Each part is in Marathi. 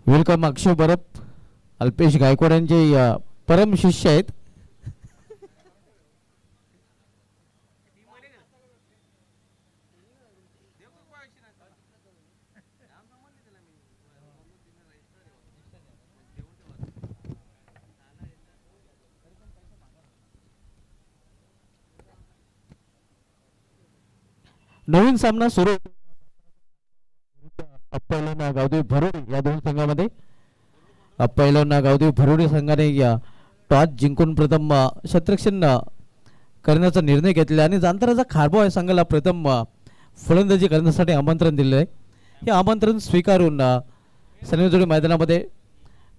वेलकम अक्षय बरप अल्पेश गायकवाड यांचे परम शिष्य आहेत. नवीन सामना सुरू अप्पैलोना गावदेवी भरुडी या दोन संघामध्ये अप्पैलोना गावदेवी भरुडी संघाने या टॉस जिंकून प्रथम क्षेत्ररक्षण करण्याचा निर्णय घेतला आणि जांतराचा खारबो या संघाला प्रथम फलंदाजी करण्यासाठी आमंत्रण दिले आहे. हे आमंत्रण स्वीकारून सनेजोडी मैदानामध्ये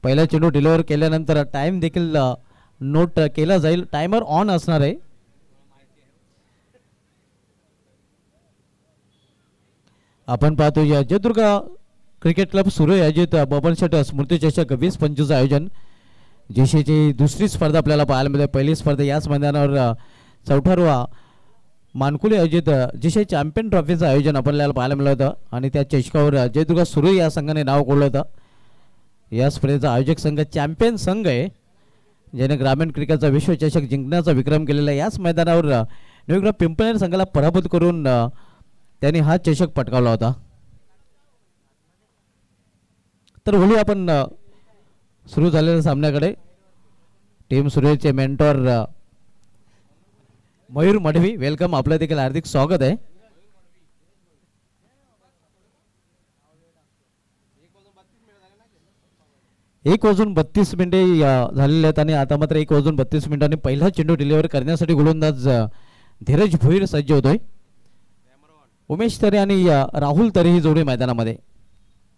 पहिला चेंडू डिलिव्हर केल्यानंतर टाइम देखील नोट केला जाईल. टायमर ऑन असणार आहे. आपण पाहतो या जयदुर्ग क्रिकेट क्लब सुरू आयोजित बबन शेट स्मृती चषक 20-25 आयोजन जेशीची दुसरी स्पर्धा आपल्याला पाहायला मिळते. पहिली स्पर्धा याच मैदानावर 14वा मानकुले आयोजित जेशी चॅम्पियन ट्रॉफीचं आयोजन आपल्याला पाहायला मिळालं होतं आणि त्या चषकावर जयदुर्ग सुरू या संघाने नाव कोरलं होतं. या स्पर्धेचा आयोजक संघ चॅम्पियन संघ आहे ज्याने ग्रामीण क्रिकेटचा विश्वचषक जिंकण्याचा विक्रम केलेला आहे. याच मैदानावर नवीन पिंपळनेर संघाला पराभूत करून त्यांनी हा चषक पटकावला होता. तर बोलू आपण सुरू झालेल्या सामन्याकडे. टीम सुरेशचे मेंटॉर मयूर मडवी वेलकम, आपलं देखील हार्दिक स्वागत आहे. एक वाजून 32 मिनिटे झालेले आहेत आणि आता मात्र 1 वाजून 32 मिनिटांनी पहिला चेंडू डिलिव्हर करण्यासाठी गोलंदाज धीरज भोईर सज्ज होतोय. उमेश तरे आणि राहुल तरे ही जोडी मैदानामध्ये.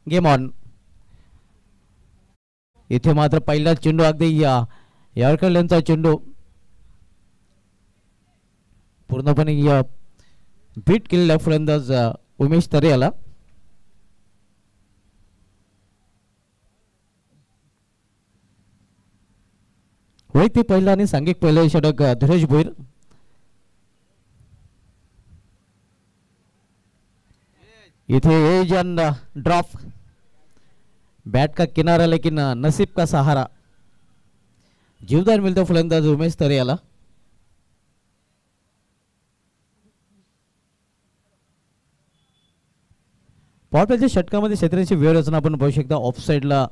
Game on. इथे मात्र पहिला चेंडू अगदी यारकर यांचा चेंडू पूर्णपणे बीट केलेला फलंदाज उमेश तरे याला. वैयक्तिक पहिला आणि सांघिक पहिला षटक धीरज भोईर. इथे एज एंड ड्रॉप, बैट का किनारा लेकिन नसीब का सहारा. जीवदान मिळतं फलंदाज उमेश तरे याला. पॉटच्या षटकामध्ये क्षेत्राची व्यवस्था आपण पाहू शकता. ऑफ साइडला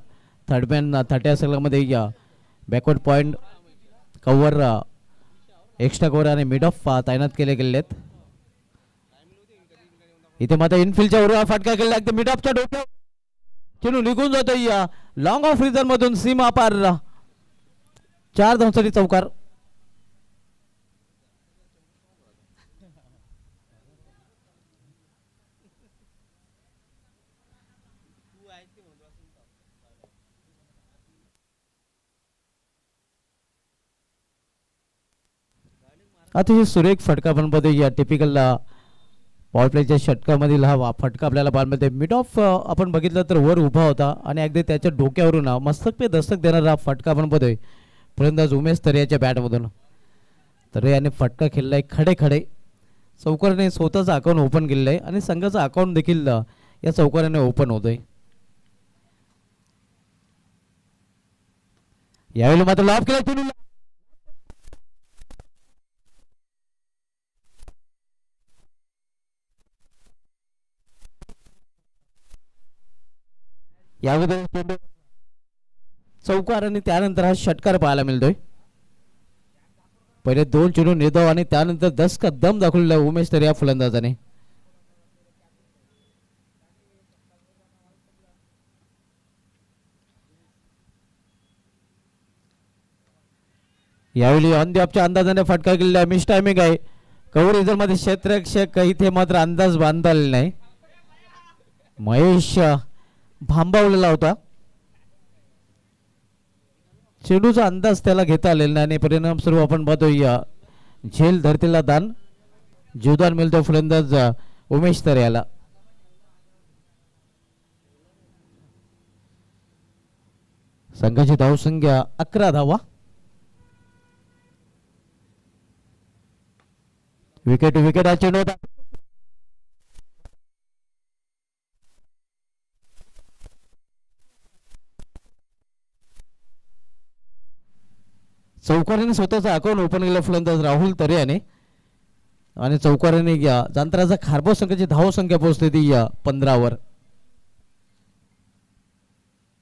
थर्डमॅन 30 सर्कलमध्ये backward point cover, extra cover आणि मिड ऑफ तैनात केले गेले आहेत. इथे मात्र इनफिल्डच्या वर फटका केला लागते. मिड ऑफच्या डोक्यावर चेंडू निघून जातोय लॉंग ऑफ रिझन मधून सीमा पार. 4 धावांसाठी चौकार. अतिशय सुरेख फटका पण बघतो या टिपिकल पॉवर प्लेच्या षटकामधील हा फटका आपल्याला पाहायला मिळते. मिड ऑफ आपण बघितलं तर वर उभा होता आणि अगदी त्याच्या डोक्यावरून मस्तक पे दस्तक देणारा फटका आपण बघतोय फलंदाज उमेश तरे याच्या बॅटमधून. तरे याने फटका खेळलाय खडे खडे. चौकाराने स्वतःचं अकाउंट ओपन केलेलं आहे आणि संघाचं अकाउंट देखील या चौकाराने ओपन होतोय. यावेळी मात्र लॉब केला चेंडू. यामध्ये चेंडू चौकार आणि त्यानंतर हा षटकार पाहायला मिळतोय. पहिले 2 चेंडू निर्धाव आणि त्यानंतर 10 का दम दाखवलेला उमेश तरे या फलंदाजाने. यावेळी ऑन द ऑफच्या अंदाजाने फटका केलेला मिस टायमिंग आहे. कव्हर रिझर मध्ये क्षेत्ररक्षक इथे मात्र अंदाज बांधता आलेला नाही. महेश भांबावलेला होता. चेंडूचा अंदाज त्याला घेता आलेला नाही आणि परिणाम स्वरूप आपण पाहतो झेल धरतीला दान. जीवदान मिळतो फलंदाज उमेश तरे याला. संघाची धावसंख्या 11 धावा. विकेट विकेट हा चेंडू होता. चौकाराने स्वतःचा अकाउंट ओपन केला फलंदाज राहुल तरे याने आणि चौकाराने जांतराचा खारबो संघाची धाव संख्या पोहोचते ती 15वर.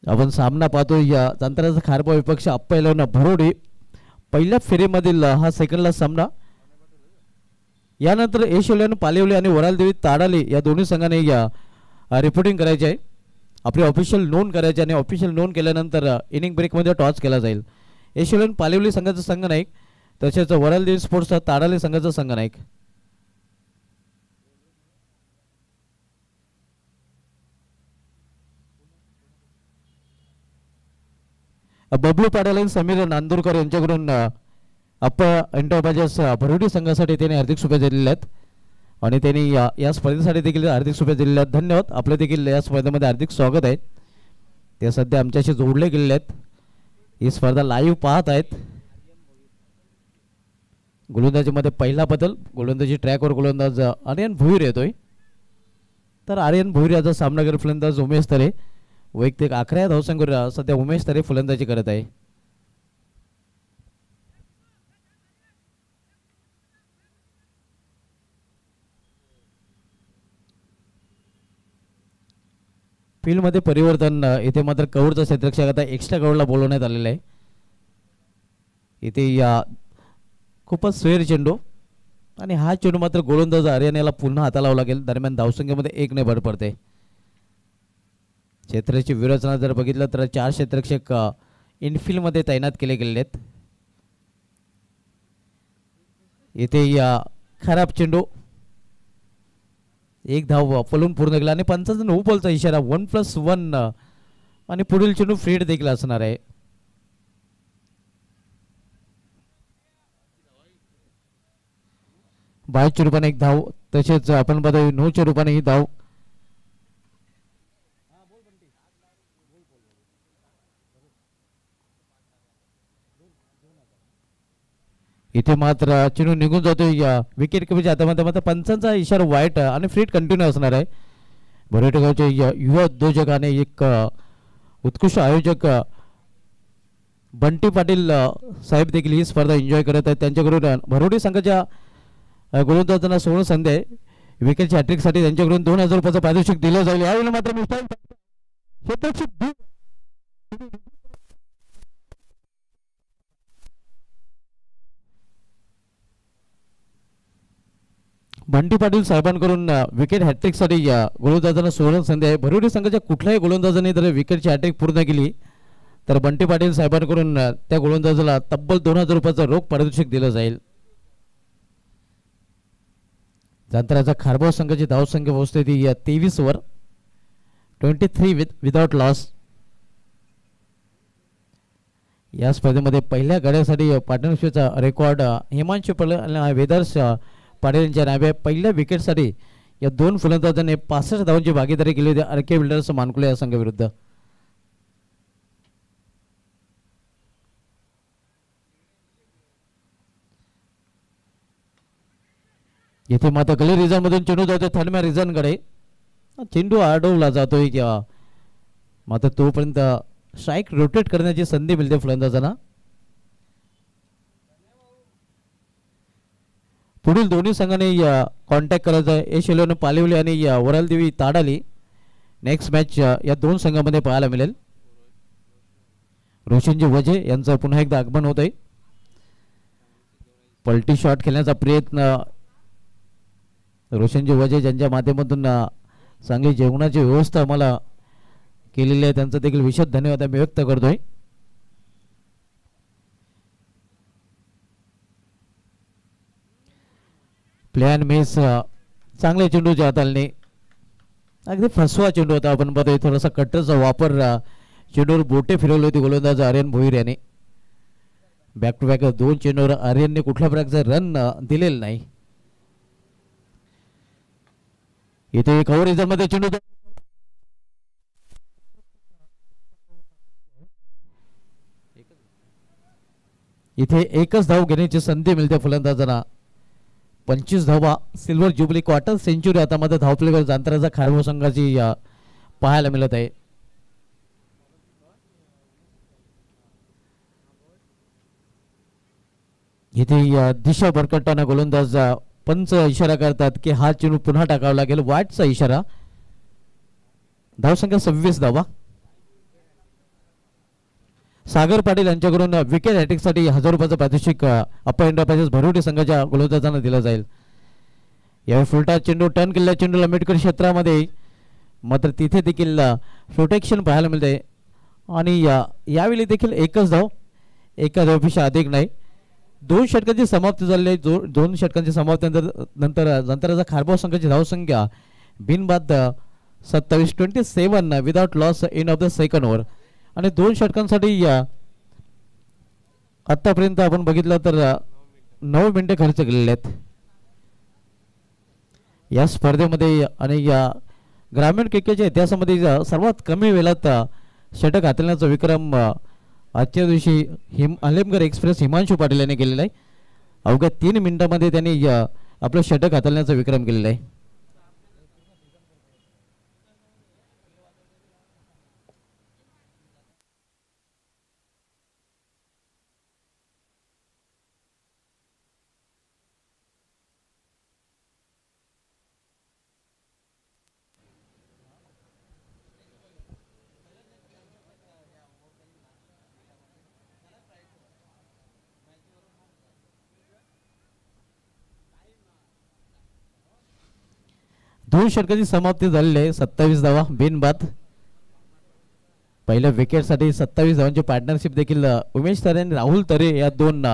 आपण सामना पाहतो या जांतराचा खारबो विपक्ष अप्पायला भरोडी पहिल्या फेरीमधील हा सेकंडला सामना. यानंतर एशोल्यान पालिवले आणि वरालदेवी ताडाली या दोन्ही संघाने रिपोर्टिंग करायची आहे. आपली ऑफिशियल नोंद करायची आणि ऑफिशियल नोंद केल्यानंतर इनिंग ब्रेकमध्ये टॉस केला जाईल. एशोल्यान पालिवली संघाचा संघनायक तसेच वरालदेवी स्पोर्ट्सचा ताडाली संघाचा संघनायक. बबलू पाडाल आणि समीर नांदुरकर यांच्याकडून अप्पा एंटरप्राइजेस भरोडी संघासाठी त्यांनी हार्दिक शुभेच्छा दिलेल्या आहेत आणि त्यांनी या स्पर्धेसाठी देखील हार्दिक शुभेच्छा दिलेल्या आहेत. धन्यवाद. आपलं देखील या स्पर्धेमध्ये हार्दिक स्वागत आहे. ते सध्या आमच्याशी जोडले गेलेले आहेत. ही स्पर्धा लाईव्ह पाहत आहेत. गोलंदाजीमध्ये पहिला बदल गोलंदाजी ट्रॅकवर गोलंदाज आर्यन भोईर येतोय. तर आर्यन भोईर याचा सामना करत फलंदाज उमेश तरे वैयक्तिक 11 धावसंख्येवर सध्या उमेश तरे फलंदाजी करत आहे. फील्डमध्ये परिवर्तन इथे मात्र कव्हरचा क्षेत्ररक्षक आता एक्स्ट्रा कव्हरला बोलवण्यात आलेला आहे. इथे खूपच स्वेर चेंडू आणि हा चेंडू मात्र गोलंदाज आर्यन याला पुन्हा हातालावं लागेल. दरम्यान धावसंख्येमध्ये 1 ने भर पडते. क्षेत्राची विरचना जर बघितलं तर 4 क्षेत्ररक्षक इनफिल्डमध्ये तैनात केले गेलेले आहेत. इथे खराब चेंडू 1 धाव फलून पूर्ण केला आणि पंचाचा 9 बॉलचा इशारा 1+1 आणि पुढील चेंडू फ्रीड देखील असणार आहे. बाहेरच्या रूपाने 1 धाव तसेच आपण बघा 9च्या रूपाने ही धाव. इथे मात्र चेंडू निघून जातोय विकेट कमीच्या हातामध्ये. मात्र पंचांचा इशारा वाईट आणि फ्रीट कंटिन्यू असणार आहे. भरोटेगावचे युवा उद्योजक आणि एक उत्कृष्ट आयोजक बंटी पाटील साहेब देखील ही स्पर्धा एन्जॉय करत आहेत. त्यांच्याकडून भरोडी संघाच्या गोलंदाजांना सोळा संधी आहे. विकेटच्या हॅट्रिकसाठी त्यांच्याकडून 2000 रुपयाचं पारितोषिक दिलं जाईल. यावेळी मात्र बंटी पाटील साहेबांकडून विकेट हॅट्रिकसाठी गोलंदाजांना 16 संधी आहे. भरोडी संघाच्या कुठल्याही गोलंदाजाने जर विकेटची हॅट्रिक पूर्ण केली तर बंटी पाटील साहेबांकडून त्या गोलंदाजाला तब्बल 2000 रुपयाचं रोख पारितोषिक दिलं जाईल. जांतराचा खारबाव संघाची धावसंख्या पोहोचते ती 23 वर 23 विदाउट लॉस. या स्पर्धेमध्ये पहिल्या गड्यासाठी पार्टनरशिपचा रेकॉर्ड हिमांशु पटेल आणि वेदर्श पाटील यांच्या नावे. पहिल्या विकेटसाठी या 2 फलंदाजांनी 65 धावांची भागीदारी केली होती आरके बिल्डर्स मानकुले या संघाविरुद्ध. इथे मात्र गली रिझन मधून चेंडू जातो थर्डम्या रिझनकडे. चेंडू अडवला जातोय किंवा मात्र तोपर्यंत स्ट्राईक रोटेट करण्याची संधी मिळते फलंदाजांना. पुढील दोन्ही संघाने कॉन्टॅक्ट करायचा आहे. एशोल्यान पालिवली आणि वरालदेवी ताडाली. नेक्स्ट मॅच या 2 संघांमध्ये पाहायला मिळेल. रोशनजी वजे यांचं पुन्हा एकदा आगमन होत आहे. पलटी शॉट खेळण्याचा प्रयत्न रोशनजी वजे ज्यांच्या माध्यमातून चांगली जेवणाची व्यवस्था आम्हाला केलेली आहे त्यांचा देखील विशेष धन्यवाद आम्ही व्यक्त करतोय. प्लॅन मेस चांगल्या चेंडूच्या हाताळणे अगदी फसवा चेंडू होता. आपण बघतोय थोडासा कट्टरचा वापर चेंडूवर बोटे फिरवली होती गोलंदाज आर्यन भोईर याने. बॅक टू बॅक 2 चेंडूवर आर्यनने कुठल्या प्रकारचा रन दिलेला नाही. इथे कव्हर रिझन मध्ये चेंडू इथे एकच धाव घेण्याची संधी मिळते फलंदाजांना. 25 धावा सिल्वर जुबली क्वार्टर सेंचुरी आता मध्ये धावपलीवर जांतराचा खारबाव संघाची पाहायला मिळत आहे. इथे दिशा भरकटताना गोलंदाज पंच इशारा करतात की हा चेंडू पुन्हा टाकावा लागेल. वाटचा इशारा. धावसंख्या 26 धावा. सागर पाटील यांच्याकडून विकेट हॅट्रिकसाठी 1000 रुपयाचं पारितोषिक अप्पा एंटरप्राइजेस भरोटे संघाच्या गोलंदाजांना दिलं जाईल. यावेळी फुलटा चेंडू टर्न केलेल्या चेंडूला मिडकरी क्षेत्रामध्ये मात्र तिथे देखील प्रोटेक्शन पाहायला मिळते आणि यावेळी देखील एकच धाव. एका धावपेक्षा अधिक नाही. 2 षटकांची समाप्ती झालेली आहे. 2 षटकांची समाप्तीनंतर नंतरचा खारबाव संघाची धावसंख्या बिनबाद 27 without loss in of the second over. आणि 2 षटकांसाठी आतापर्यंत आपण बघितलं तर 9 मिनिटे खर्च केलेले आहेत या स्पर्धेमध्ये. आणि या ग्रामीण क्रिकेटच्या इतिहासामध्ये सर्वात कमी वेळात षटक हाताळण्याचा विक्रम आजच्या दिवशी आलेमगड एक्सप्रेस हिमांशू पाटील यांनी केलेला आहे. अवघ्या 3 मिनिटांमध्ये त्यांनी आपलं षटक हाताळण्याचा विक्रम केलेला आहे. दोन षटकांची समाप्ती झालेली आहे. 27 धावा बिनबाद. पहिल्या विकेटसाठी 27 धावांची पार्टनरशिप देखील उमेश तरे आणि राहुल तरे या 2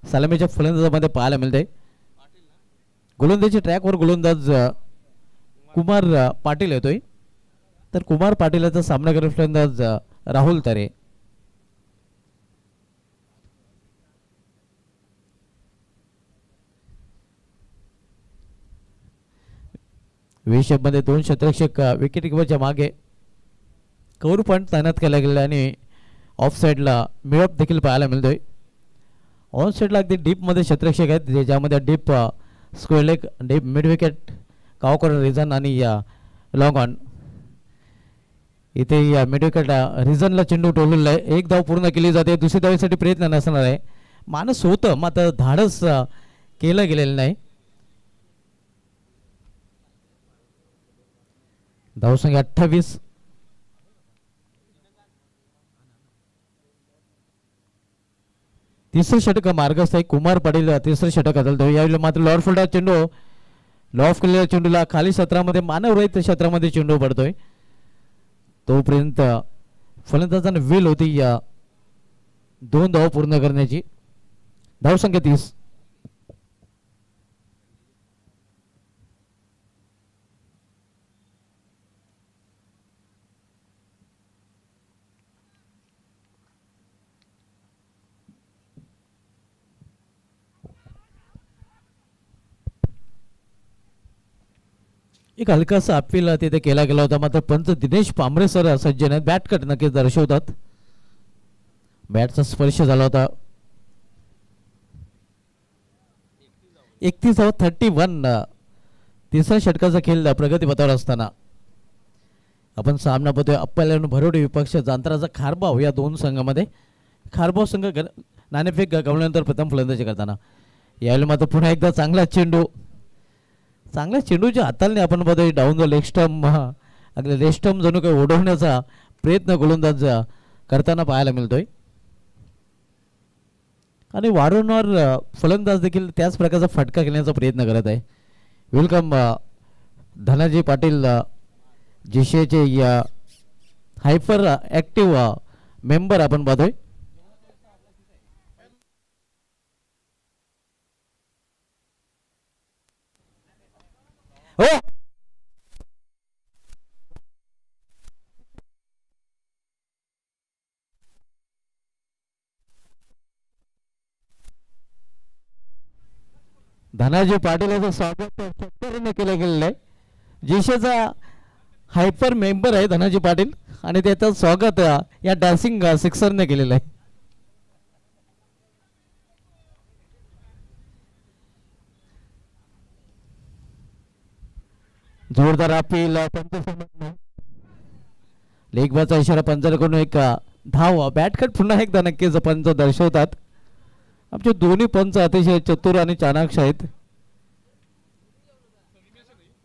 सलामीच्या फलंदाजामध्ये पाहायला मिळते. गोलंदाजी ट्रॅकवर गोलंदाज कुमार पाटील येतोय तर कुमार पाटील याचा सामना करेल फलंदाज राहुल तरे. मध्ये 2 क्षेत्ररक्षक विकेट किपरच्या मागे कव्हर पॉईंट तैनात केला गेला आणि ऑफ साईडला मिळप देखील पाहायला मिळतोय. ऑन साईडला अगदी डीपमध्ये क्षेत्ररक्षक आहेत ज्यामध्ये deep square leg, deep mid wicket, कावकर रिझन आणि लॉंग ऑन. इथे या मिड विकेट रिझनला चेंडू टोललेला आहे. 1 धाव पूर्ण केली जाते. दुसरी धावेसाठी प्रयत्न नसणार आहे. मानस होतं मात्र धाडस केलं गेलेलं नाही. धावसंख्या 28. तिसरं षटक मार्गस्थ आहे. कुमार पाटील तिसरं षटक हाताळतो. यावेळी मात्र लॉर्ड फुलटा चेंडू लॉफ केलेल्या चेंडूला खाली क्षेत्रामध्ये मानवरहित क्षेत्रामध्ये चेंडू पडतोय. तोपर्यंत फलंदाजांना वेल होती या 2 धाव पूर्ण करण्याची. धावसंख्या 30. एक हलकासा अपील तिथे केला गेला होता मात्र पंच दिनेश पांबरे सर सज्जन आहेत. बॅट कट नक्कीच दर्शवतात. बॅटचा स्पर्श झाला होता. 31 तिसऱ्या षटकाचा खेळ प्रगतीपथावर असताना आपण सामना पाहतोय. अप्पा भरोटे विपक्ष जांतराचा खारबाव या 2 संघामध्ये. खारबाव संघ नाणेफेक गमावल्यानंतर प्रथम फलंदाजी करताना यावेळी मात्र पुन्हा एकदा चांगला चेंडूच्या हाताने आपण बघतोय डाऊन द लेग स्टंप. अगदी लेग स्टंप जणू काही ओढवण्याचा प्रयत्न गोलंदाज करताना पाहायला मिळतोय आणि वारंवार फलंदाज देखील त्याच प्रकारचा फटका घेण्याचा प्रयत्न करत आहे. वेलकम धनाजी पाटील जीसीएचे हायपर ॲक्टिव्ह मेंबर आपण बघतोय. हो धनाजी पाटील याचं स्वागत शेतकऱ्यांनी केलं गेलेलं आहे. जीशेचा हायपर मेंबर आहे धनाजी पाटील आणि त्याचं स्वागत या डान्सिंग सिक्सरने केलेलं आहे. जोरदार अपील लेगबाचा इशारा पंचाकडून एक धाव. बॅटकट पुन्हा एकदा नक्कीच पंच दर्शवतात आमचे दोन्ही पंच अतिशय चतुर आणि चाणाक्ष आहेत.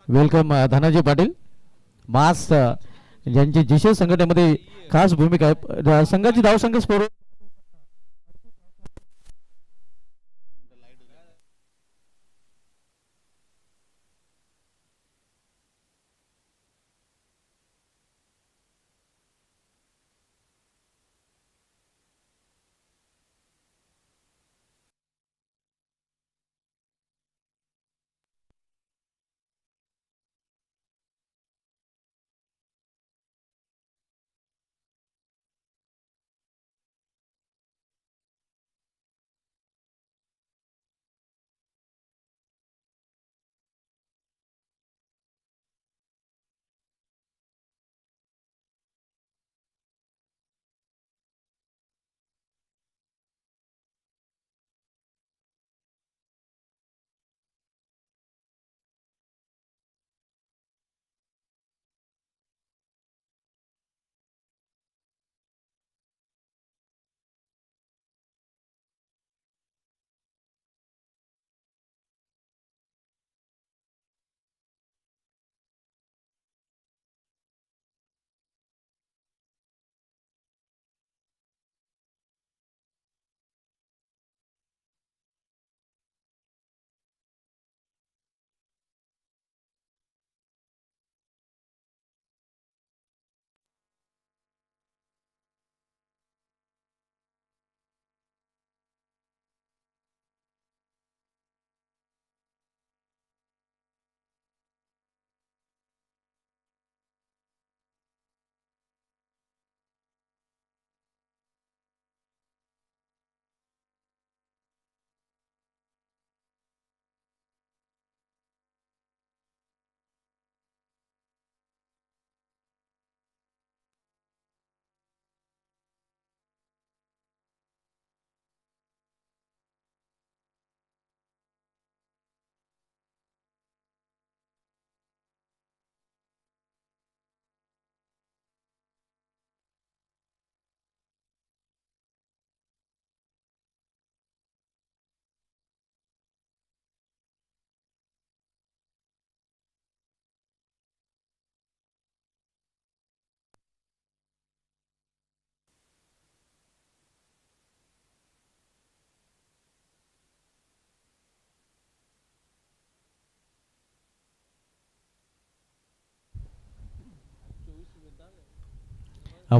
वेलकम धनाजी पाटील मास ज्यांची जिशे संघटनेमध्ये खास भूमिका आहे. संघाची धावसंख्या स्कोर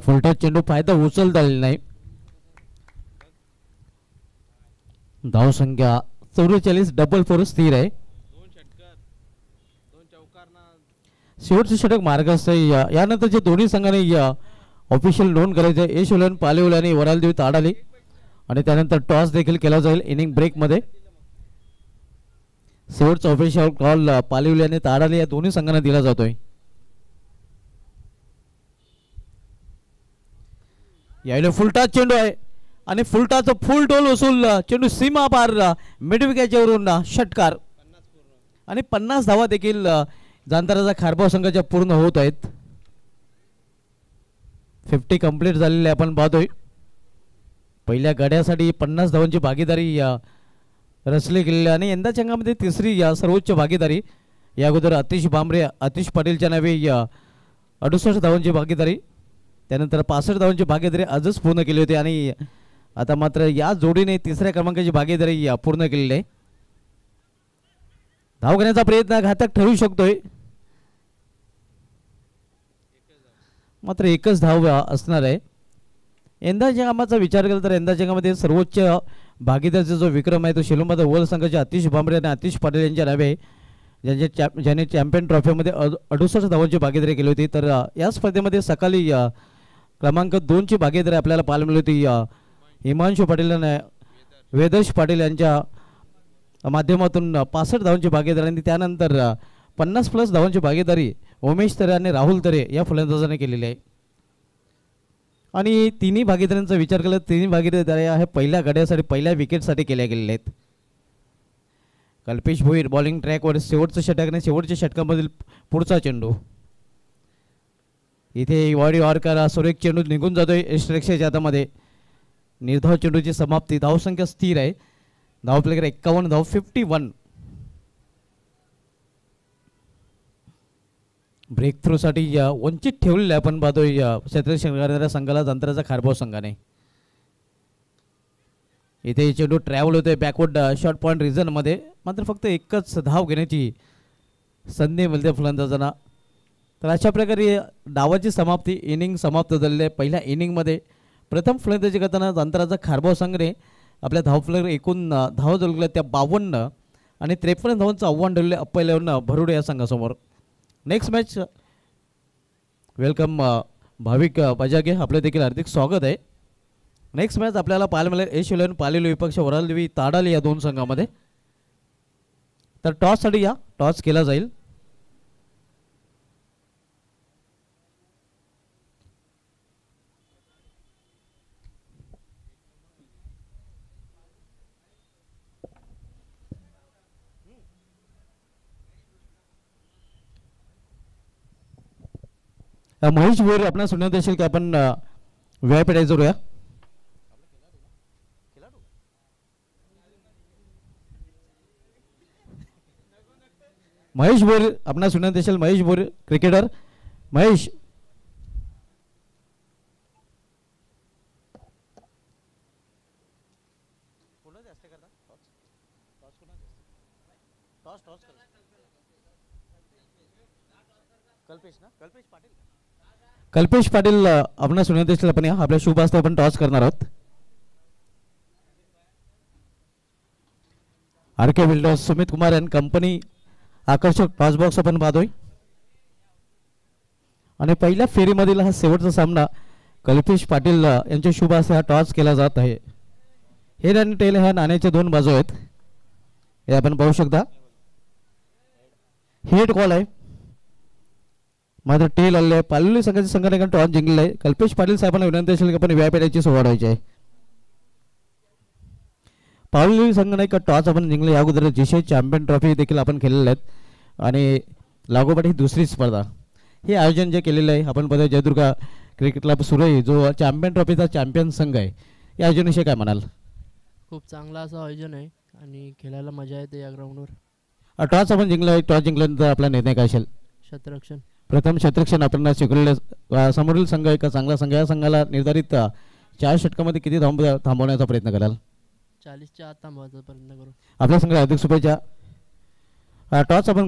फुलटॉस चेंडू फायदा उचलता आलेला नाही. धावसंख्या 44 डबल फोर स्थिर आहे. शेवटचे षटक मार्गस्थ यानंतर जे दोन्ही संघाने ऑफिशियल नोंद करायचे यश उलन पालेवले आणि वरालदेवी ताडाली आणि त्यानंतर टॉस देखील केला जाईल इनिंग ब्रेक मध्ये. शेवटचा ऑफिशियल कॉल पालेवले आणि ताडाली या दोन्ही संघांना दिला जातोय. यायला फुलटॉस चेंडू आहे आणि फुलटॉसचा फुल टोल वसूल चेंडू सीमा पार मिडविकेटवरून षटकार आणि 50 धावा देखील जांताराचा खारबाव संघाच्या पूर्ण होत आहेत. 50 कंप्लीट झालेले आपण पाहतोय. पहिल्या गड्यासाठी 50 धावांची भागीदारी रचली गेलेली आणि यंदाच्या अंगामध्ये तिसरी सर्वोच्च भागीदारी. या अगोदर आतिश भांबरे आतिश पाटीलच्या नावे 68 धावांची भागीदारी, त्यानंतर 65 धावांची भागीदारी आजच पूर्ण केली होती आणि आता मात्र या जोडीने तिसऱ्या क्रमांकाची भागीदारी पूर्ण केलेली आहे. धाव घेण्याचा प्रयत्न घातक ठरू शकतोय, मात्र एकच धाव असणार आहे. यंदाच्या कामाचा विचार केला तर यंदाच्या कामामध्ये सर्वोच्च भागीदारीचा जो विक्रम आहे तो शिलोंबाचा वर्ल्ड संघाचे आतिश भांबरे आणि आतिश पाटील यांच्या नावे आहे, ज्याने चॅम्पियन ट्रॉफीमध्ये 68 धावांची भागीदारी केली होती. तर या स्पर्धेमध्ये सकाळी क्रमांक 2ची भागीदारी आपल्याला पाहायला मिळली होती. हिमांशू पाटील आणि वेदेश पाटील यांच्या माध्यमातून 65 धावांची भागीदारी आणि त्यानंतर 50+ धावांची भागीदारी उमेश तरे आणि राहुल तरे या फलंदाजाने केलेली आहे. आणि तिन्ही भागीदारींचा विचार केला तिन्ही भागीदारी हे पहिल्या गड्यासाठी पहिल्या विकेटसाठी केल्या गेलेल्या आहेत. कल्पेश भोईर बॉलिंग ट्रॅकवर शेवटचं षटक आणि शेवटच्या षटकामधील पुढचा चेंडू. इथे वाडी ऑर्कर सुरेख चेंडू निघून जातोय एस्ट्रेक्सच्या हातामध्ये. निर्धाव चेंडूची समाप्ती. धावसंख्या स्थिर आहे धाव प्लेयर 51 धाव 51. ब्रेक थ्रूसाठी वंचित ठेवलेले आपण पाहतोय क्षेत्ररक्षण संघाला अंतराचा खारबाव संघाने. इथे चेंडू ट्रॅव्हल होतोय बॅकवर्ड शॉर्ट पॉईंट रिझनमध्ये, मात्र फक्त एकच धाव घेण्याची संधी मिळते फलंदाजांना. तर अशा प्रकारे डावाची समाप्ती, इनिंग समाप्त झालेली आहे. पहिल्या इनिंगमध्ये प्रथम फलंदाजी करताना अंतराचा खारबाव संघाने आपल्या धावफलक एकूण धाव जोडल्या त्या 52 आणि 53 धावांचं आव्हान ठेवले अप्पा 11 भरुड या संघासमोर. नेक्स्ट मॅच वेलकम भाविक बजागे, आपलं देखील हार्दिक स्वागत आहे. नेक्स्ट मॅच आपल्याला पाहायला मिळेल एश 11 पालेलो विपक्ष वरालदेवी ताडाली या दोन संघामध्ये. तर टॉससाठी टॉस केला जाईल. महेश भोर आपण सुनत असेल की आपण व्यापीठाय जोरूया. महेश भोर आपण सुनत असेल, महेश भोर क्रिकेटर. महेश कल्पेश पाटील आपण सुनत असेल, आपण आपल्या शुभ हस्ते आपण टॉस करणार आहोत. R K builders Sumit Kumar and company आकर्षक टॉस बॉक्स आपण पाहतोय. आणि पहिल्या फेरीमधील हा शेवटचा सामना कल्पेश पाटील यांच्या शुभ हस्ते हा टॉस केला जात आहे. हेड आणि टेल ह्या नाण्याच्या दोन बाजू आहेत, हे आपण पाहू शकता. हेड कॉल आहे, मात्र टेल आले. पालवली संघाच्या संघाने टॉस जिंकलेला आहे. कल्पेश पाटील साहेबांना विनंती असेल की आपण व्यापीठाची सुरुवात व्हायची आहे. पालवली संघाने टॉस आपण जिंकले. या अगोदर जिशे चॅम्पियन ट्रॉफी देखील आपण खेळलेले आहेत आणि लागोपाठ ही दुसरी स्पर्धा. हे आयोजन जे केलेलं आहे आपण बघा जयदुर्गा क्रिकेट क्लब सुरई जो चॅम्पियन ट्रॉफीचा चॅम्पियन संघ आहे, या आयोजनाविषयी काय म्हणाल? खूप चांगलं असं आयोजन आहे आणि खेळायला मजा येते या ग्राउंडवर. टॉस आपण जिंकला आहे, टॉस जिंकल्यानंतर आपला निर्णय काय असेल? क्षेत्ररक्षण. प्रथम क्षेत्ररक्षण आपण शिकलेले समोरील संघ आहे का चांगला संघ, या संघाला निर्धारित 4 षटकामध्ये किती थांबवण्याचा प्रयत्न कराल? 40च्या आत थांबवायचा प्रयत्न करू. आपल्या संघाला हार्दिक शुभेच्छा. टॉस आपण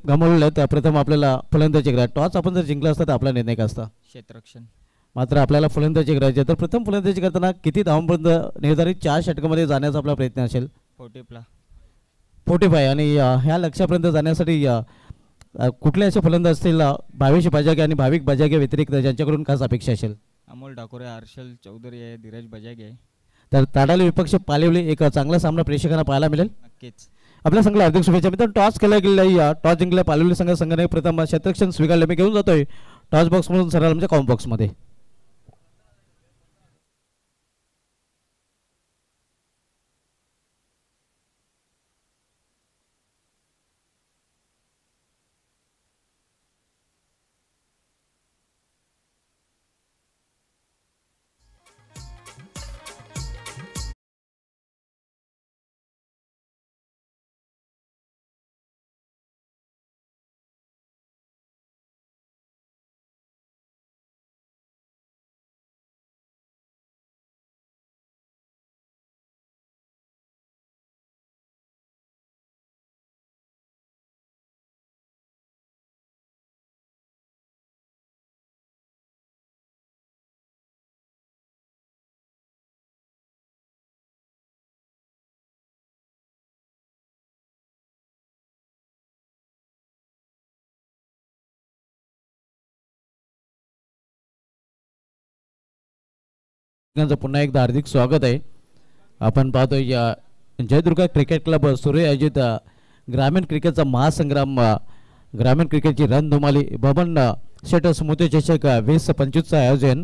गमावलेला आहे, प्रथम आपल्याला फलंदाजी करायची. टॉस आपण जर जिंकला असता तर आपला निर्णय काय असता? क्षेत्ररक्षण. मात्र आपल्याला फलंदाजी करायची आहे, तर प्रथम फलंदाजी करताना किती धावांपर्यंत निर्धारित 4 षटकामध्ये जाण्याचा आपला प्रयत्न असेल? 45. आणि ह्या लक्ष्यापर्यंत जाण्यासाठी कुठले असे फलंदाज असतील भावेश बजागे आणि भाविक बजागे व्यतिरिक्त ज्यांच्याकडून खास अपेक्षा असेल? अमोल डाकोरे, हर्षल चौधरी आहे, धीरज बजागे आहे. तर ताडाली विपक्ष पालेवले एक चांगला सामना प्रेक्षकांना पाहायला मिळेल. नक्कीच. आपल्या संघाला हार्दिक शुभेच्छा. मित्रांनो टॉस केला गेला, टॉस जिंकल्या पालेवले संघाने प्रथम क्षेत्ररक्षण स्वीकारले. मी घेऊन जातोय टॉस बॉक्स मधून सरळ आमच्या कॉम बॉक्स मध्ये. पुन्हा एकदा हार्दिक स्वागत आहे. आपण पाहतोय जयदुर्गा क्रिकेट क्लब सुरई आयोजित ग्रामीण क्रिकेटचा महासंग्राम, ग्रामीण क्रिकेटची रणधुमाली बबन शेट स्मृती चषक 2025चं आयोजन.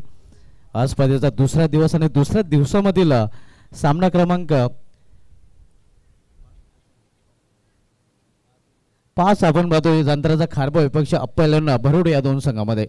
आज स्पर्धेचा दुसरा दिवस आणि दुसऱ्या दिवसामधील सामना क्रमांक 5 आपण पाहतोय अंतराचा खारबा विपक्ष अप्पा 11 भरुड या दोन संघामध्ये.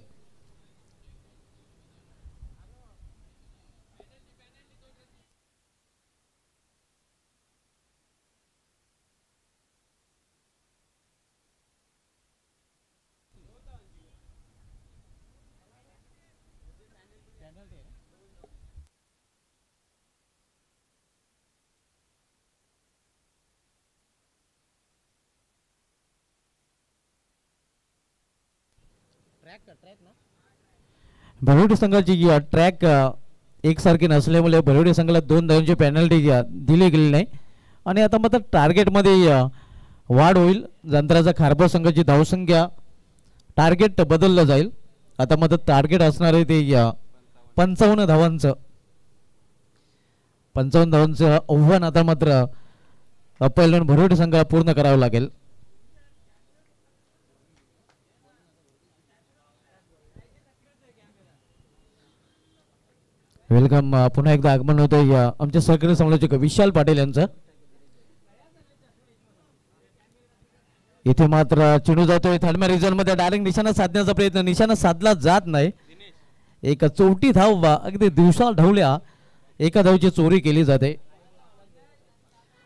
भरोडी संघाची ट्रॅक एकसारखी नसल्यामुळे भरोडी संघाला 2 धावांची पेनल्टी दिली गेली नाही आणि आता मात्र टार्गेटमध्ये वाढ होईल. जंत्राचा खारबा संघाची धावसंख्या टार्गेट बदललं जाईल. आता मात्र टार्गेट असणार आहे ते 55 धावांचं. 55 धावांचं आव्हान आता मात्र पैलवान भरोडी संघाला पूर्ण करावं लागेल. वेलकम. पुन्हा एकदा आगमन होतं आमच्या सहकारी समालोचक विशाल पाटील यांचं. इथे मात्र चेंडू जातोय थर्ड रिझल्ट मध्ये डायरेक्ट निशाणा साधण्याचा प्रयत्न, निशाणा साधला जात नाही. एक चौथी धाव अगदी दिवसा ढवल्या एका धावची चोरी केली जाते.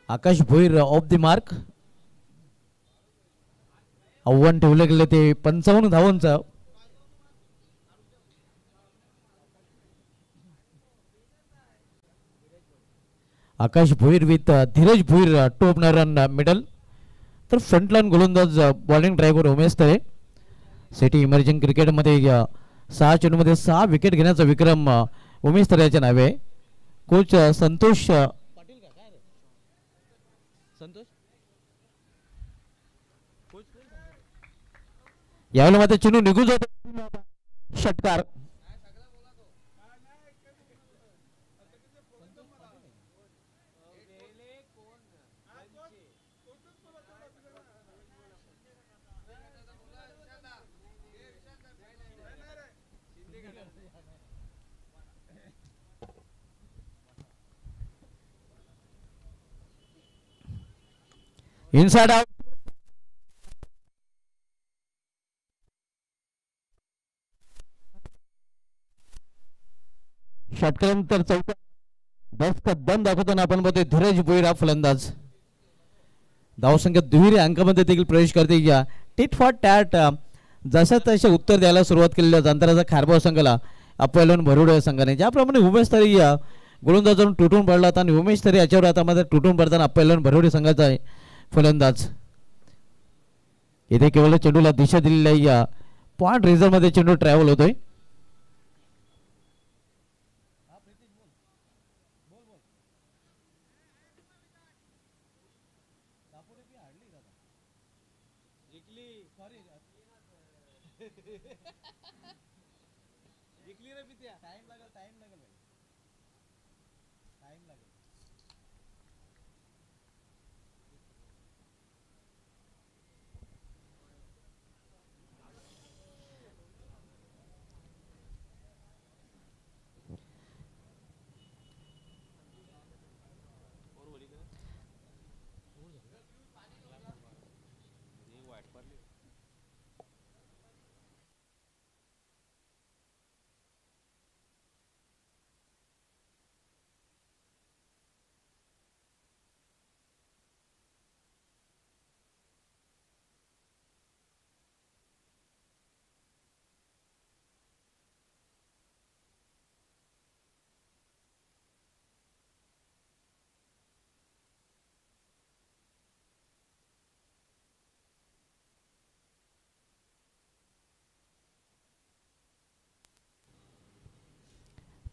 Akash Bhoir off the mark. आव्हान ठेवलं गेलं ते 55 धावांचं. Akash Bhoir with Dheeraj Bhoir top run middle. तर फ्रंटलाईन गोलंदाज bowling driver Umesh Tare. City emerging क्रिकेटमध्ये 6 चेंडूमध्ये 6 विकेट घेण्याचा विक्रम उमेश तरे याच्या नावे. कोच संतोष यावेळेला मात्र चेंडू निघून जातो. षटकार. Inside out. षटकानंतर चौथा 10 का दम दाखवताना आपण बघतोय धीरज भोईर हा फलंदाज. धावसंख्या दुहेरी अंकामध्ये देखील प्रवेश करते. टिट फॉर टॅट जसं तसे उत्तर द्यायला सुरुवात केलेल्या जंत्राचा खारबाव संघाला पैलवान भरोडी संघाने ज्याप्रमाणे उमेश तरे गोलंदाजावरून तुटून पडला होता आणि उमेश तरे याच्यावर आता मध्ये तुटून पडताना पैलवान भरोडी संघाचा फलंदाज. इथे केवळ चेंडूला दिशा दिलेली आहे. पॉइंट रिझर्व मध्ये चेंडू ट्रॅव्हल होतोय.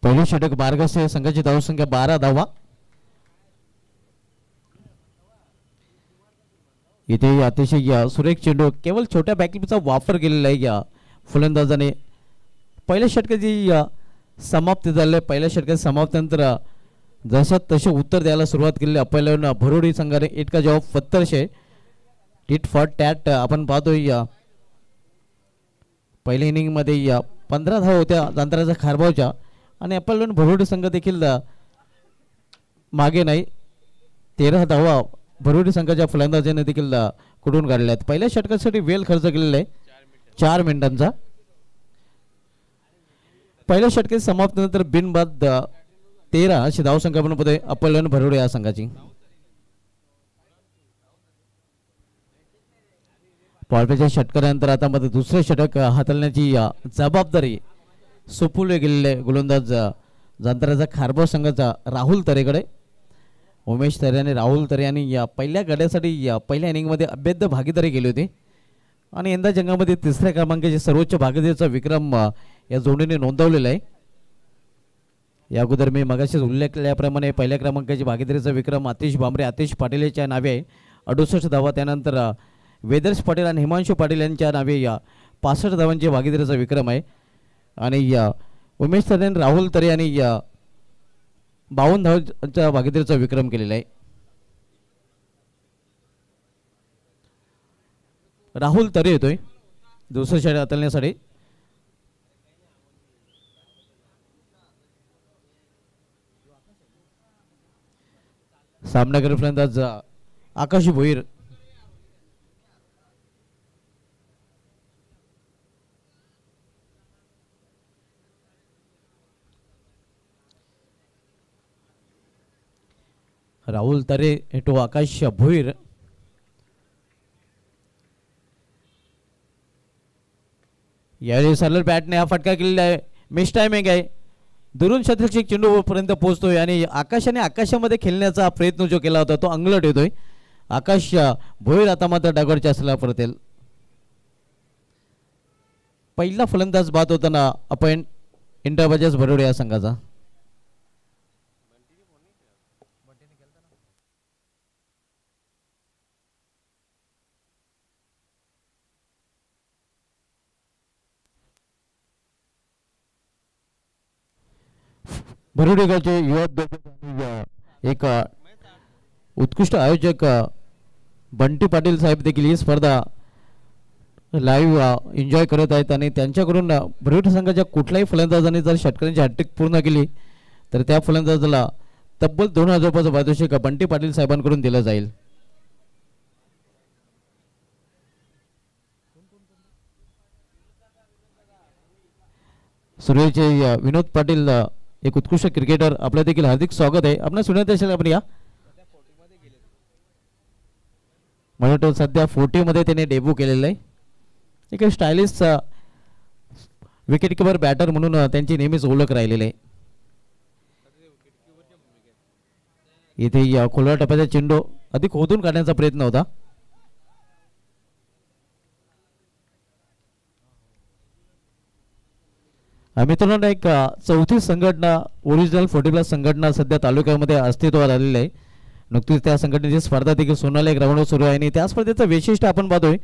पहिली षटक मार्गस्थ संघाची धावसंख्या 12 धावा. इथे अतिशय सुरेख चेंडू केवळ छोट्या बॅकलिपचा वापर केलेला आहे फलंदाजाने. पहिल्या षटकाची समाप्ती झाली. पहिल्या षटकाची समाप्तीनंतर जसं तसे उत्तर द्यायला सुरुवात केलेली पैलवान भरोडी संघाने इतका जवाब पत्तरशे टिट फॉर टॅट आपण पाहतोय. पहिल्या इनिंग मध्ये 15 धावा होत्या जंत्राच्या खारबावच्या आणि पैलवान भरोडी संघ देखील मागे नाही. 13 धावा भरोडी संघाच्या फलंदाजाने देखील कुठून काढल्यात. पहिल्या षटकासाठी वेळ खर्च केलेला आहे 4 मिनिटांचा. पहिल्या षटकाची समाप्तीनंतर बिनबाद 13 अशी धावसंख्या पण पदे पैलवान भरोडी या संघाची. पॉल्पेच्या षटकानंतर आता मध्ये दुसरे षटक हाताळण्याची जबाबदारी सोपवले गेलेले गोलंदाज जंत्राचा खारबाव संघाचा राहुल तरेकडे. उमेश तरे आणि राहुल तरे यांनी या पहिल्या गड्यासाठी पहिल्या इनिंगमध्ये अभेद्य भागीदारी केली होती. आणि यंदा जंगामध्ये तिसऱ्या क्रमांकाचे सर्वोच्च भागीदारीचा विक्रम या जोडीने नोंदवलेला आहे. या अगोदर मी मगाशीच उल्लेख केल्याप्रमाणे पहिल्या क्रमांकाची भागीदारीचा विक्रम आतिश भांबरे आतिश पाटील यांच्या नावे आहे 68 धावा. त्यानंतर वेदर्श पाटील आणि हिमांशू पाटील यांच्या नावे या 65 धावांची भागीदारीचा विक्रम आहे. आणि या उमेश तरे राहुल तरे यांनी या 52 धावांच्या भागीदारीचा विक्रम केलेला आहे. राहुल तरे येतोय दुसऱ्या षटक हाताळण्यासाठी. सामनावीर फलंदाज आकाश भोईर. राहुल तरे हेटो आकाश भोईर. यावेळी सरळ बॅटने हा फटका केलेला आहे. मिस टायमिंग आहे. दुरून शतरक्षक चेंडू पर्यंत पोहोचतोय आणि आकाशाने आकाशामध्ये खेळण्याचा प्रयत्न जो केला होता तो अंगलट येतोय. आकाश भोईर आता मात्र डागवरच्या असला परतेल. पहिला फलंदाज बाद होताना आपण इंडिया बजाज बरोडे या संघाचा. बरोडे गावचे युवा एक उत्कृष्ट आयोजक बंटी पाटील साहेब देखील ही स्पर्धा लाईव्ह एन्जॉय करत आहेत आणि त्यांच्याकडून बरोडे संघाच्या कुठल्याही फलंदाजाने जर षटकांची हॅट्रिक पूर्ण केली तर त्या फलंदाजाला तब्बल 2000 रुपयाचं पारितोषिक बंटी पाटील साहेबांकडून दिलं जाईल. सुरेचे विनोद पाटील एक उत्कृष्ट क्रिकेटर आपलं देखील हार्दिक स्वागत आहे. आपण सुनत असेल आपण या मला वाटतं सध्या 40 मध्ये त्याने डेब्यू केलेलं आहे. एक स्टायलिश विकेट किपर बॅटर म्हणून त्यांची नेहमीच ओळख राहिलेली आहे. इथे खोलवा टप्प्याचा चेंडू अधिक खोदून काढण्याचा प्रयत्न होता. मित्रांनो एक चौथी संघटना ओरिजिनल 40+ संघटना सध्या तालुक्यामध्ये अस्तित्वात आलेली आहे. नुकतीच त्या संघटनेची स्पर्धा देखील सोनाली ग्राउंडवर सुरू आहे आणि त्या स्पर्धेचं वैशिष्ट्य आपण पाहतोय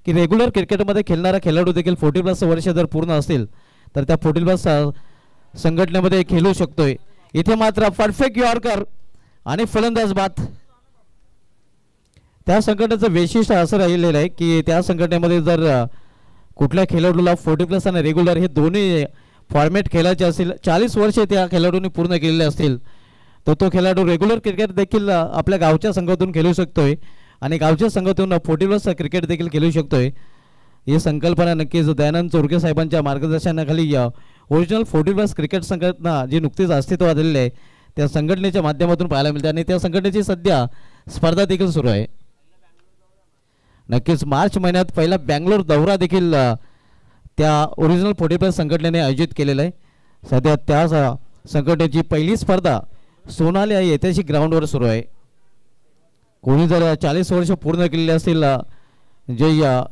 की रेग्युलर क्रिकेटमध्ये खेळणारा खेळाडू देखील 40+ वर्ष जर पूर्ण असतील तर त्या 40+ संघटनेमध्ये खेळू शकतोय. इथे मात्र परफेक्ट यॉर्कर आणि फलंदाज बाद. त्या संघटनेचं वैशिष्ट्य असं राहिलेलं आहे की त्या संघटनेमध्ये जर कुठल्या खेळाडूला 40+ आणि रेग्युलर हे दोन्ही फॉर्मॅट खेळायचे असतील 40 वर्षे त्या खेळाडूंनी पूर्ण केलेले असतील तर तो खेळाडू रेग्युलर क्रिकेट देखील आपल्या गावच्या संघातून खेळू शकतोय आणि गावच्या संघातून 40+ क्रिकेट देखील खेळू शकतोय. ही संकल्पना नक्कीच दयानंद चोरके साहेबांच्या मार्गदर्शनाखाली ओरिजिनल 40+ क्रिकेट संघटना जी नुकतीच अस्तित्वात आलेली आहे त्या संघटनेच्या माध्यमातून पाहायला मिळते आणि त्या संघटनेची सध्या स्पर्धा देखील सुरू आहे. नक्कीच मार्च महिन्यात पहिला बँगलोर दौरा देखील त्या ओरिजिनल 40+ संघटनेने आयोजित केलेला आहे. सध्या त्या संघटनेची पहिली स्पर्धा सोनाली या ऐतिहासिक ग्राउंडवर सुरू आहे. कोणी जर 40 वर्ष पूर्ण केलेले असतील जे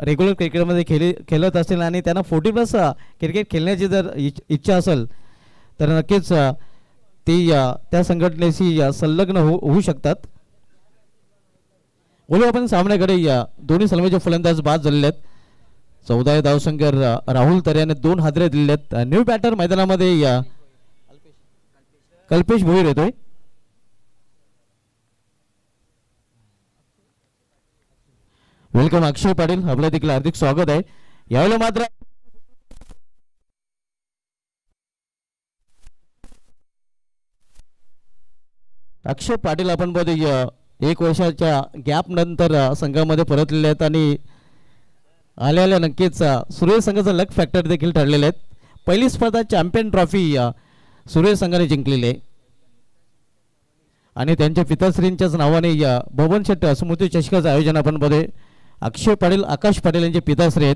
रेग्युलर क्रिकेटमध्ये खेळत असतील आणि त्यांना 40+ क्रिकेट खेळण्याची जर इच्छा असेल तर नक्कीच ती त्या संघटनेशी संलग्न होऊ शकतात. बोलू आपण सामन्याकडे दोन्ही सलमीचे फलंदाज बाद झालेले आहेत. 14 धावसंख्य राहुल तरे याने 2 हादरे दिलेले आहेत. न्यू बॅटर मैदानामध्ये कल्पेश भोईर येतोय. वेलकम अक्षय पाटील आपलं देखील हार्दिक स्वागत आहे. यावेळेला मात्र अक्षय पाटील आपण बघतो 1 वर्षाच्या गॅप नंतर संघामध्ये परतलेले आहेत आणि आल्याला नक्कीच सूर्य संघाचा लक फॅक्टर देखील ठरलेले आहेत. पहिली स्पर्धा चॅम्पियन ट्रॉफी सूर्य संघाने जिंकलेली आहे आणि त्यांच्या पिताश्रींच्याच नावाने बबन शेट स्मृती चषकाचं आयोजन आपण बघतोय. अक्षय पाटील आकाश पाटील यांचे पिताश्री आहेत.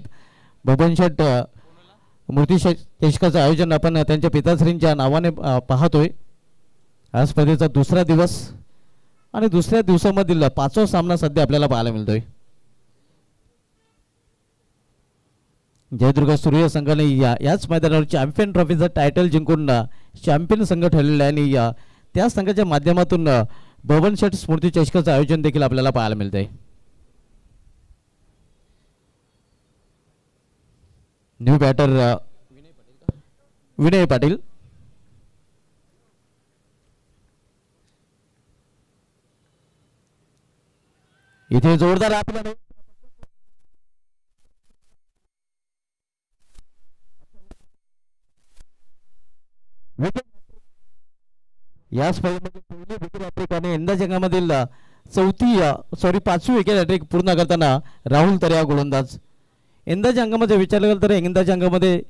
बबन शेट स्मृती चषकाचं आयोजन आपण त्यांच्या पिताश्रींच्या नावाने पाहतोय. हा स्पर्धेचा दुसरा दिवस आणि दुसऱ्या दिवसामधील 5वा सामना सध्या आपल्याला पाहायला मिळतोय. जयदुर्ग सूर्य संघाने याच मैदानावर चॅम्पियन ट्रॉफीचं टायटल जिंकून चॅम्पियन संघ ठरलेला आहे आणि त्या संघाच्या माध्यमातून बबन शेठ स्मृती चषकाचं आयोजन देखील आपल्याला पाहायला मिळतंय. New batter Vinay Patil. इथे जोरदार आपल्याला या स्पर्धेमध्ये पहिली विकेट हॅट्रिक आणि यंदा जगामधील पाचवी विकेट हॅट्रिक पूर्ण करताना राहुल तरे गोलंदाज. यंदाच्या अंगामध्ये विचारलं गेलं तर यंदाच्या अंगामध्ये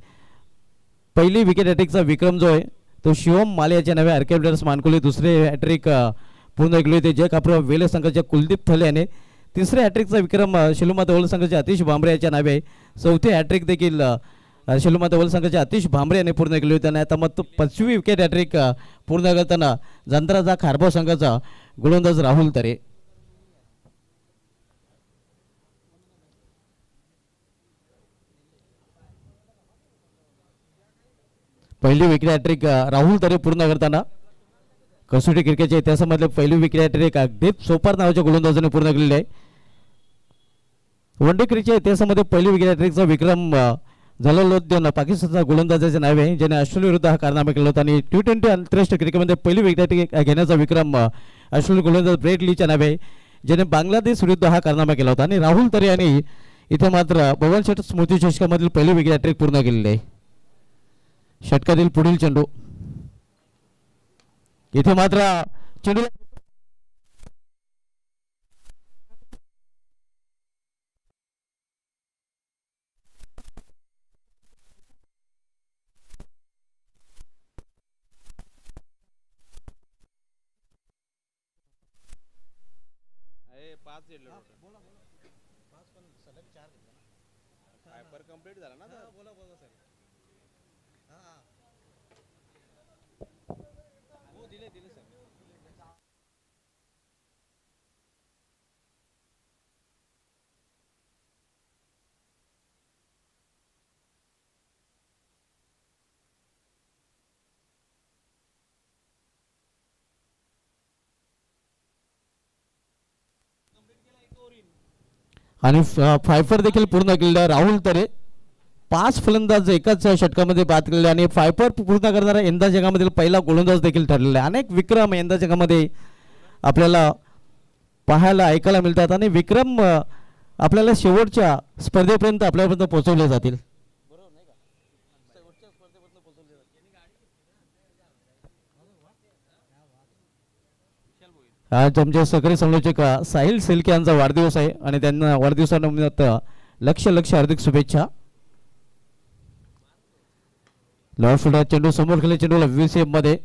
पहिली विकेट हॅट्रिकचा विक्रम जो आहे तो शिवम माले याच्या नावे आर्केड्स मानकुले. दुसरे हॅट्रिक पूर्ण केले होते जय कापरा वेले संघाच्या कुलदीप थले याने. तिसरे हॅट्रिकचा विक्रम शेलुमाता ओल संघाचे आतिश भांबरे याच्या नावे आहे. चौथे हॅट्रिक देखील शेलुमाता ओल संघाचे आतिश भांबरे याने पूर्ण केले होते आणि आता मग पाचवी विकेट हॅट्रिक पूर्ण करताना जंत्राचा खारबाव संघाचा गोलंदाज राहुल तरे. पहिली विकेट हॅट्रिक राहुल तरे पूर्ण करताना कसोटी क्रिकेटच्या इतिहासामधले पहिली विकेट हॅट्रिक दीप सोपार नावाच्या गोलंदाजाने पूर्ण केलेली आहे. वन डे क्रिकेटच्या इतिहासामध्ये पहिली विकेट हॅट्रिकचा विक्रम जलालुद्दीन पाकिस्तानचा गोलंदाजाचे नाव आहे ज्याने ऑस्ट्रेलिया विरुद्ध हा कारनामा केला होता आणि T20 आंतरराष्ट्रीय क्रिकेटमध्ये पहिली विकेट हॅट्रिक घेण्याचा विक्रम ऑस्ट्रेलिया गोलंदाज ब्रेट लीच्या नावे आहे ज्याने बांगलादेश विरुद्ध हा कारनामा केला होता. आणि राहुल तरे यांनी इथे मात्र बबन शेठ स्मृती चषकामधील पहिली विकेट हॅट्रिक पूर्ण केलेली आहे. षटकातील पुढील चेंडू इथे मात्र चेंडू आणि फायफर देखील पूर्ण केलेला राहुल तरे. 5 फलंदाज एकाच षटकामध्ये बाद केलेले आणि फायफर पूर्ण करणारा यंदा जगामधील पहिला गोलंदाज देखील ठरलेला आहे. अनेक विक्रम यंदा जगामध्ये आपल्याला पाहायला ऐकायला मिळतात आणि विक्रम आपल्याला शेवटच्या स्पर्धेपर्यंत आपल्यापर्यंत पोहोचवले जातील. आज आमचे सहकारी संयोजक साहिल सिल्के यांचा वाढदिवस आहे आणि त्यांना वाढदिवसानिमित्त लक्ष हार्दिक शुभेच्छा. लॉर्ड फुल्डर चेंडू समोर खेळले चेंडूला VCM मध्ये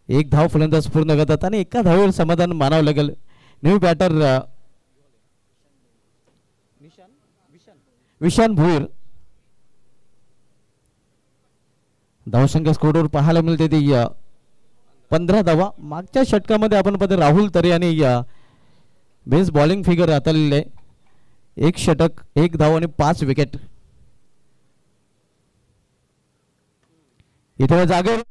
एक धाव फलंदाज पूर्ण करतात आणि एका धावेवर समाधान मानावं लागेल. New batter Vishan Bhoir. धावसंख्या स्कोरवर पाहायला मिळते ती 15 धावा. मागच्या षटकामध्ये आपण पाहतो राहुल तरे आणि बेस्ट बॉलिंग फिगर हाताळलेले. 1 षटक 1 धाव आणि 5 विकेट. इथे जागेवर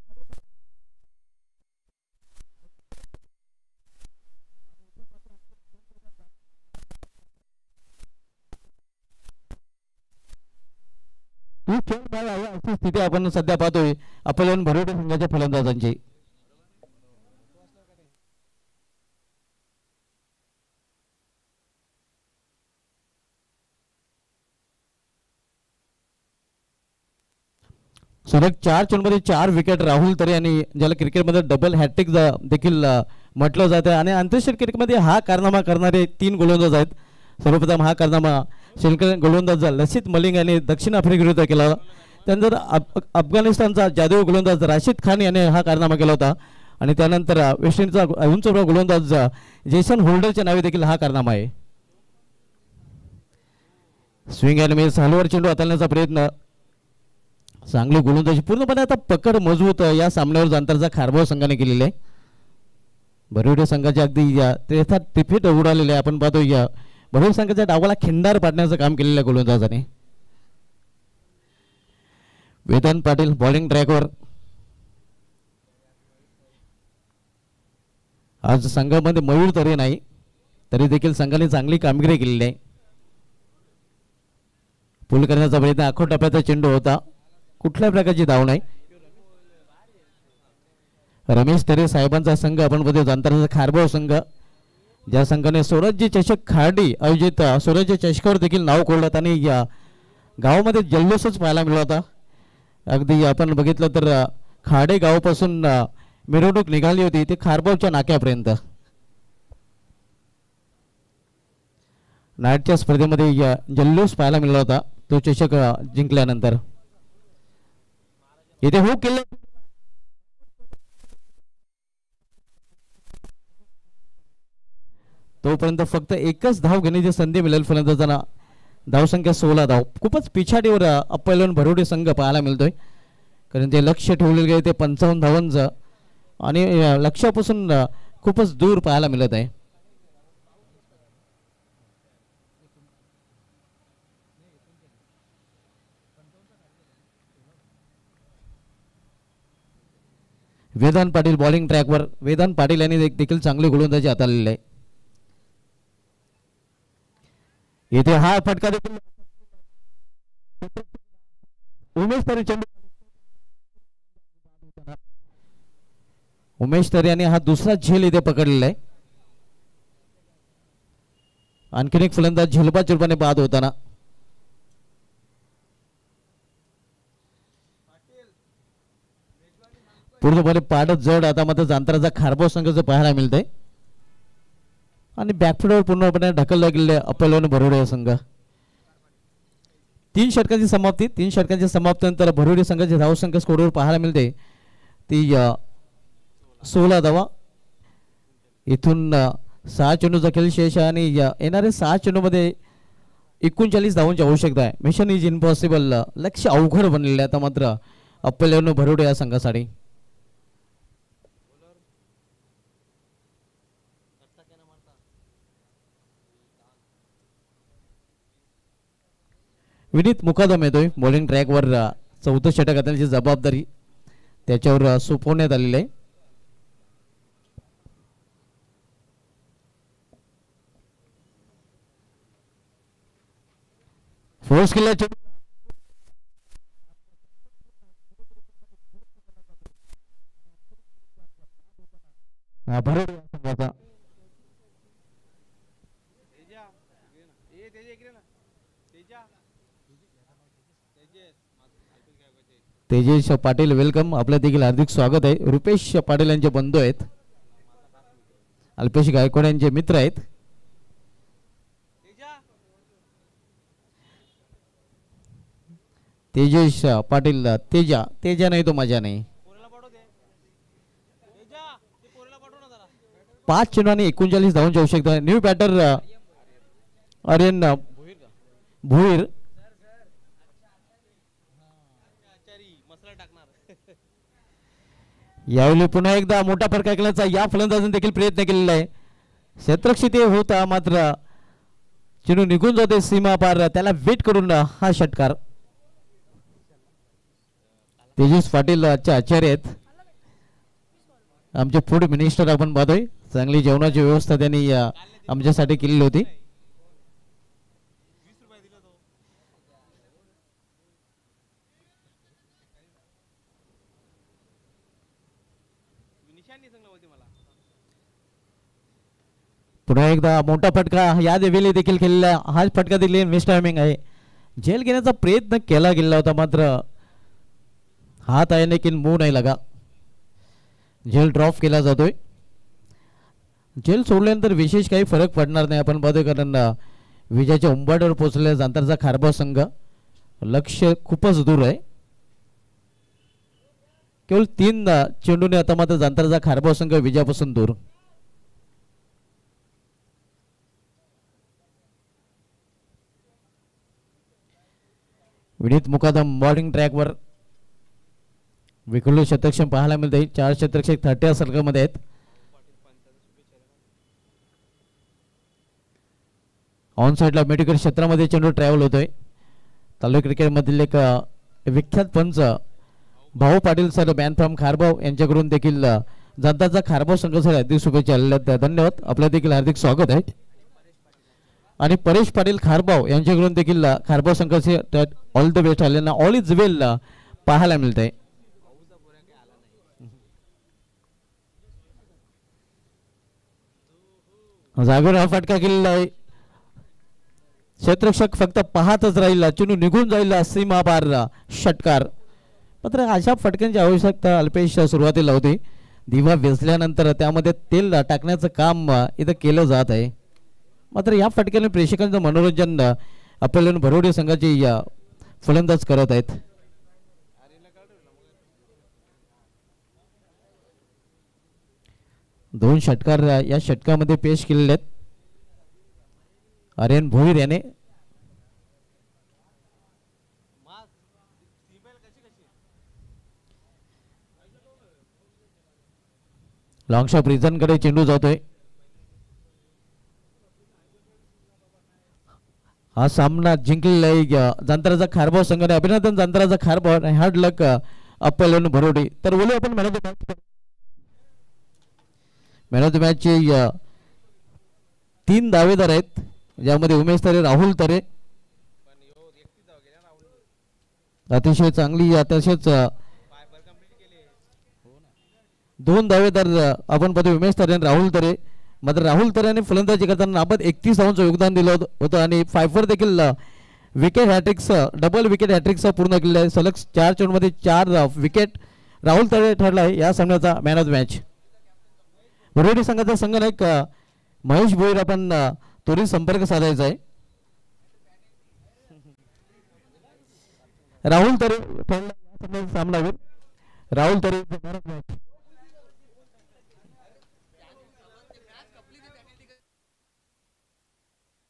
अशी स्थिती आपण सध्या पाहतोय अपोलन भरोडे संघाच्या फलंदाजांची. सलग 4 चेंडूमध्ये 4 विकेट राहुल तरे यांनी, ज्याला क्रिकेटमध्ये डबल हॅट्रिक देखील म्हटलं जातं आणि आंतरराष्ट्रीय क्रिकेटमध्ये हा कारनामा करणारे 3 गोलंदाज आहेत. सर्वप्रथम हा कारनामा श्रीलंका गोलंदाज लसित मलिंग यांनी दक्षिण आफ्रिकेविरुद्ध केला. त्यानंतर अफगाणिस्तानचा जादू गोलंदाज राशिद खान याने हा कारनामा केला होता आणि त्यानंतर वेस्ट इंडिजचा उंचवडा गोलंदाज जेसन होल्डरच्या नावे देखील हा कारनामा आहे. स्विंग अँड मिस हलवर चेंडू हाताळण्याचा प्रयत्न. चांगली गोलंदाजी पूर्णपणे आता पकड मजबूत या सामन्यावर जांतरचा खारबाव संघाने केलेले आहे. भरवडे संघाचे अगदी तेथात तिफीट उडालेले आपण पाहतो. या भरवडे संघाच्या डावाला खिंडार पाडण्याचं काम केलेलं आहे गोलंदाजाने. वेदांत पाटील बॉलिंग ट्रॅकवर. आज संघामध्ये मयूर तरी नाही, तरी देखील संघाने चांगली कामगिरी केलेली आहे. पूल करण्याचा प्रयत्न, आखो टप्प्याचा चेंडू होता, कुठल्या प्रकारची धाव नाही. रमेश तरे साहेबांचा संघ आपण बघतो, अंतराचा खारबाव संघ, ज्या संघाने स्वराज्य चषक खार्डी आयोजित स्वराज्य चषकावर देखील नाव कोरलं आणि या गावामध्ये जल्लोषच पाहायला मिळाला होता. अगदी आपण बघितलं तर खाडे गावापासून मिरवणूक निघाली होती ते खारबावच्या नाक्यापर्यंत. नाईटच्या स्पर्धेमध्ये जल्लोष पाहायला मिळाला होता तो चषक जिंकल्यानंतर. इथे हो केलं, तोपर्यंत फक्त एकच धाव घेण्याची संधी मिळेल फलंदाजांना. धावसंख्या 16 धाव. खूपच पिछाडीवर अप्पलवन भरोडे संघ पाहायला मिळतोय, कारण ते लक्ष ठेवलेलं गेले ते 55 धावांचं आणि लक्ष्यापासून खूपच दूर पाहायला मिळत आहे. वेदांत पाटील बॉलिंग ट्रॅकवर. वेदांत पाटील यांनी देखील चांगली गोलंदाजी हाताळलेली आहे. इथे हा फटका देखील उमेश तरे उमेश तरे यांनी हा दुसरा झेल इथे पकडलेला आहे. आणखीन एक फलंदाज झेलपा चुलपाने बाद होताना. पूर्णपणे पाडत जड आता मात्र अंतराचा खारबाव संघाचं पाहायला मिळतंय आणि बॅकफुटवर पूर्णपणे ढकलला गेले अप्पलवन भरोडे संघ. 3 षटकांची समाप्ती. 3 षटकांच्या समाप्तीनंतर भरोडे संघाची धावसंख्या स्कोरवर पाहायला मिळते ती 16 धावा. इथून 6 चेंडूचा खेळ शेष आहे आणि येणारे 6 चेंडूमध्ये 39 धावांची आवश्यकता आहे. Mission is impossible. लक्ष अवघड बनलेलं आहे आता मात्र अप्पलवन भरोडे या संघासाठी. विनीत मुकादम येतोय बॉलिंग ट्रॅकवर. 4थं षटक हाताळण्याची जबाबदारी त्याच्यावर सोपवण्यात आलेली आहे. फोर्स केला तेजेश पाटील वेलकम. आपलं देखील हार्दिक स्वागत आहे. रुपेश पाटील यांचे बंधू आहेत, अल्पेश गायकवाड यांचे मित्र आहेत. तेजेश पाटील तेजा नाही तो मजा नाही. 5 चेंडूंनी 39 धावांची आवश्यकता आहे. New batter Aryan Bhoir. यावेळी पुन्हा एकदा मोठा फरक ऐकण्याचा या फलंदाजाने देखील प्रयत्न केलेला आहे. क्षेत्ररक्षित होता मात्र चेंडू निघून जाते सीमा पार, त्याला वेट करून हा षटकार. तेजस पाटील आचार्य आहेत, आमचे फूड मिनिस्टर आपण पाहतोय. चांगली जेवणाची व्यवस्था त्यांनी आमच्यासाठी केलेली होती. पुन्हा एकदा मोठा फटका या वेळी देखील केलेला. हाच फटका देखील मिस टायमिंग आहे. झेल घेण्याचा प्रयत्न केला गेला होता मात्र हात आहे लेकिन मुंह नाही लगा. झेल ड्रॉप केला जातोय. झेल सोडल्यानंतर विशेष काही फरक पडणार नाही आपण पाहतोय, कारण विजयाच्या उंबाड्यावर पोहोचलेला अंतरचा खारबाव संघ लक्ष खूपच दूर आहे. केवळ 3 चेंडूने आता मात्र अंतरचा खारबाव संघ विजयापासून दूर. विनीत मुकादम बॉलिंग ट्रॅकवर. विखुरलेले शतरक्षण पाहायला मिळते. 4 शतरक्षक 30 सर्कलमध्ये आहेत. ऑन साईडला मेडिकल क्षेत्रामध्ये चेंडू ट्रॅव्हल होतोय. तालुका क्रिकेट मधील एक विख्यात पंच भाऊ पाटील सर मॅन फ्रॉम खारबाव यांच्याकडून देखील जनताचा खारबाव संघासाठी हार्दिक शुभेच्छा आलेल्या आहेत. धन्यवाद. आपलं देखील हार्दिक स्वागत आहे. आणि परेश पाटील खारबाव यांच्याकडून देखील खारबाव संघाचे ऑल द बेस्ट आलेला ऑल इज वेल पाहायला मिळत आहे. जागेवर हा फटका केलेला आहे. क्षेत्ररक्षक फक्त पाहतच राहील, चेंडू निघून जाईल सीमा पार षटकार. मात्र अशा फटक्यांची आवश्यकता अल्पेश सुरुवातीला होती. दिवा वेचल्यानंतर त्यामध्ये तेल टाकण्याचं काम इथं केलं जात आहे. मात्र या फटक्याने प्रेक्षकांचं मनोरंजन आपल्याला भरोडी संघाचे फलंदाज करत आहेत. दोन षटकार या षटकामध्ये पेश केलेले आहेत. आर्यन भोईर याने लॉंग शॉट रिझनकडे चेंडू जातोय. हा सामना जिंकलेला आहे जांतराचा खारबाव संघाने. अभिनंदन जांतराचा खारबाव. हार्ड लक अप्पल भरोडी. तर बोलू आपण man of the match. Man of the match चे 3 दावेदार आहेत, ज्यामध्ये उमेश तरे, राहुल तरे अतिशय चांगली, तसेच 2 दावेदार आपण पाहतो उमेश तरे आणि राहुल तरे. मात्र राहुल तरेने फलंदाजी करताना नाबाद 31 धावांचं योगदान दिलं होतं आणि 5 देखील विकेट हॅट्रिक्स, डबल विकेट हॅट्रिक्स पूर्ण केलेलं आहे. सलग 4 चेंडूमध्ये 4 विकेट राहुल तरे ठरला आहे या सामन्याचा मॅन ऑफ द मॅच. भरोडी संघाचा संघनायक महेश भोईर आपण त्वरित संपर्क साधायचा आहे. राहुल तरे ठरला सामनावीर. राहुल तरे